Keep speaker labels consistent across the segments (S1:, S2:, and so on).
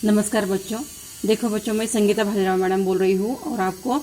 S1: नमस्कार बच्चों। देखो बच्चों, मैं संगीता भालेराव मैडम बोल रही हूँ और आपको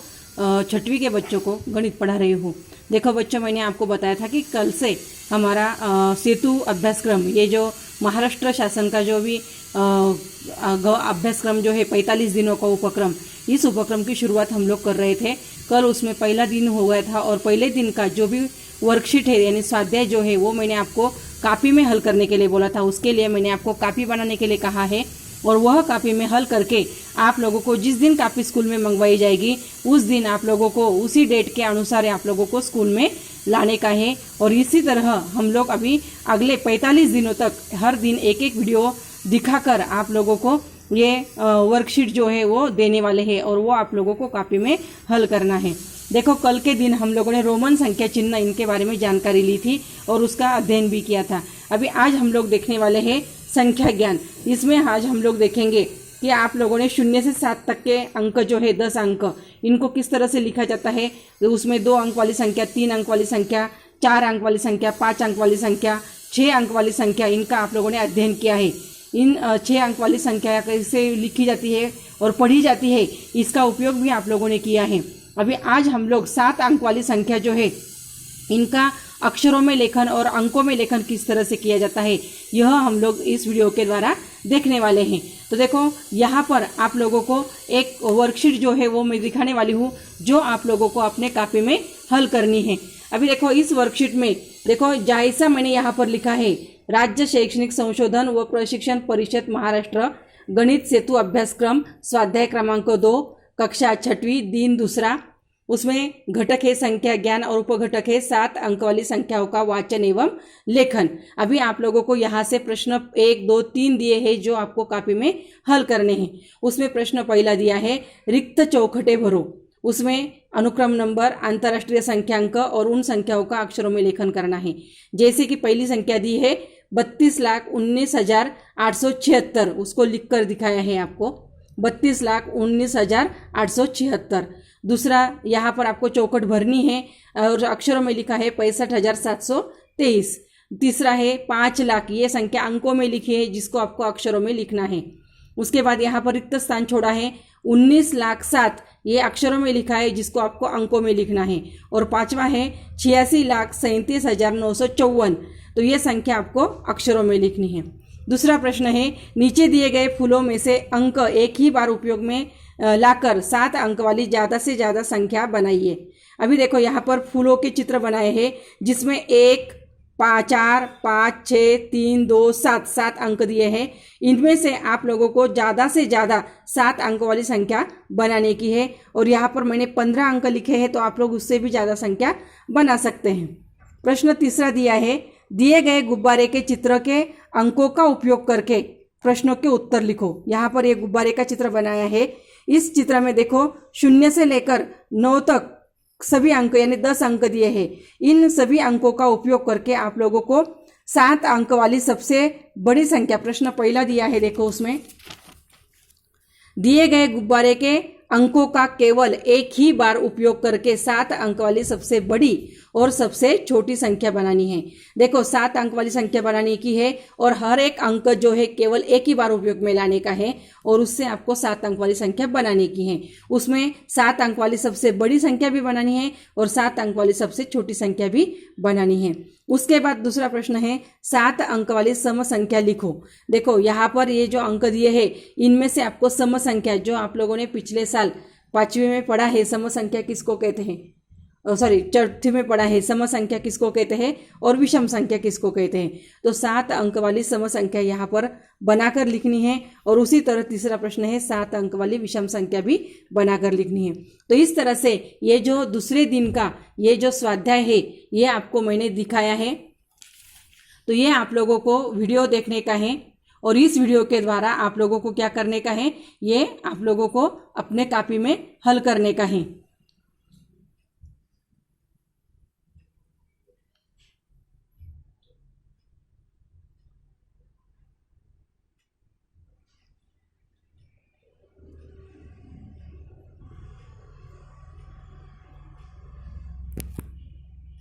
S1: छठवीं के बच्चों को गणित पढ़ा रही हूँ। देखो बच्चों, मैंने आपको बताया था कि कल से हमारा सेतु अभ्यासक्रम, ये जो महाराष्ट्र शासन का जो भी अभ्यासक्रम जो है 45 दिनों का उपक्रम, इस उपक्रम की शुरुआत हम लोग कर रहे थे। कल उसमें पहला दिन हो गया था और पहले दिन का जो भी वर्कशीट है यानी स्वाध्याय जो है वो मैंने आपको कापी में हल करने के लिए बोला था। उसके लिए मैंने आपको कापी बनाने के लिए कहा है और वह कापी में हल करके आप लोगों को जिस दिन कापी स्कूल में मंगवाई जाएगी उस दिन आप लोगों को उसी डेट के अनुसार आप लोगों को स्कूल में लाने का है। और इसी तरह हम लोग अभी अगले 45 दिनों तक हर दिन एक एक वीडियो दिखाकर आप लोगों को ये वर्कशीट जो है वो देने वाले हैं और वो आप लोगों को कापी में हल करना है। देखो, कल के दिन हम लोगों ने रोमन संख्या चिन्ह इनके बारे में जानकारी ली थी और उसका अध्ययन भी किया था। अभी आज हम लोग देखने वाले हैं संख्या ज्ञान। इसमें आज हम लोग देखेंगे कि आप लोगों ने 0 से 7 तक के अंक जो है 10 अंक, इनको किस तरह से लिखा जाता है। तो उसमें 2 अंक वाली संख्या, 3 अंक वाली संख्या, 4 अंक वाली संख्या, 5 अंक वाली संख्या, 6 अंक वाली संख्या, इनका आप लोगों ने अध्ययन किया है। इन 6 अंक वाली संख्या कैसे लिखी जाती है और पढ़ी जाती है, इसका उपयोग भी आप लोगों ने किया है। अभी आज हम लोग 7 अंक वाली संख्या जो है इनका अक्षरों में लेखन और अंकों में लेखन किस तरह से किया जाता है, यह हम लोग इस वीडियो के द्वारा देखने वाले हैं। तो देखो, यहाँ पर आप लोगों को एक वर्कशीट जो है वो मैं दिखाने वाली हूँ जो आप लोगों को अपने कापी में हल करनी है। अभी देखो, इस वर्कशीट में देखो जैसा मैंने यहाँ पर लिखा है, राज्य शैक्षणिक संशोधन व प्रशिक्षण परिषद महाराष्ट्र गणित सेतु अभ्यासक्रम स्वाध्याय क्रमांक 2 कक्षा 6वीं दिन दूसरा। उसमें घटक है संख्या ज्ञान और उपघटक है 7 अंक वाली संख्याओं का वाचन एवं लेखन। अभी आप लोगों को यहाँ से प्रश्न 1, 2, 3 दिए हैं जो आपको कापी में हल करने हैं। उसमें प्रश्न पहला दिया है रिक्त चौखटे भरो। उसमें अनुक्रम नंबर, अंतर्राष्ट्रीय संख्यांक और उन संख्याओं का अक्षरों में लेखन करना है। जैसे कि पहली संख्या दी है 32,19,876, उसको लिख कर दिखाया है आपको 32,19,876। दूसरा, यहाँ पर आपको चौखट भरनी है और अक्षरों में लिखा है 65,723। तीसरा है 5 लाख, ये संख्या अंकों में लिखी है जिसको आपको अक्षरों में लिखना है। उसके बाद यहाँ पर रिक्त स्थान छोड़ा है 19,07,000, ये अक्षरों में लिखा है जिसको आपको अंकों में लिखना है। और 5वां है 86,37,954, तो ये संख्या आपको अक्षरों में लिखनी है। दूसरा प्रश्न है नीचे दिए गए फूलों में से अंक एक ही बार उपयोग में लाकर 7 अंक वाली ज़्यादा से ज़्यादा संख्या बनाइए। अभी देखो, यहाँ पर फूलों के चित्र बनाए हैं जिसमें 1, 4, 5, 6, 3, 2, 7 अंक दिए हैं। इनमें से आप लोगों को ज़्यादा से ज़्यादा 7 अंक वाली संख्या बनाने की है और यहाँ पर मैंने 15 अंक लिखे हैं, तो आप लोग उससे भी ज़्यादा संख्या बना सकते हैं। प्रश्न तीसरा दिया है दिए गए गुब्बारे के चित्र के अंकों का उपयोग करके प्रश्नों के उत्तर लिखो। यहाँ पर एक गुब्बारे का चित्र बनाया है। इस चित्र में देखो 0 से लेकर 9 तक सभी अंक यानी 10 अंक दिए हैं। इन सभी अंकों का उपयोग करके आप लोगों को 7 अंक वाली सबसे बड़ी संख्या, प्रश्न पहला दिया है, देखो उसमें दिए गए गुब्बारे के अंकों का केवल एक ही बार उपयोग करके 7 अंक वाली सबसे बड़ी और सबसे छोटी संख्या बनानी है। देखो, 7 अंक वाली संख्या बनाने की है और हर एक अंक जो है केवल एक ही बार उपयोग में लाने का है और उससे आपको 7 अंक वाली संख्या बनाने की है। उसमें 7 अंक वाली सबसे बड़ी संख्या भी बनानी है और 7 अंक वाली सबसे छोटी संख्या भी बनानी है। उसके बाद दूसरा प्रश्न है 7 अंक वाली सम संख्या लिखो। देखो, यहाँ पर ये जो अंक दिए हैं इनमें से आपको सम संख्या, जो आप लोगों ने पिछले साल 5वीं में पढ़ा है, सम संख्या किसको कहते हैं, चौथी में पढ़ा है सम संख्या किसको कहते हैं और विषम संख्या किसको कहते हैं। तो 7 अंक वाली सम संख्या यहाँ पर बनाकर लिखनी है और उसी तरह तीसरा प्रश्न है 7 अंक वाली विषम संख्या भी बनाकर लिखनी है। तो इस तरह से ये जो दूसरे दिन का ये जो स्वाध्याय है ये आपको मैंने दिखाया है। तो ये आप लोगों को वीडियो देखने का है और इस वीडियो के द्वारा आप लोगों को क्या करने का है, ये आप लोगों को अपने कापी में हल करने का है।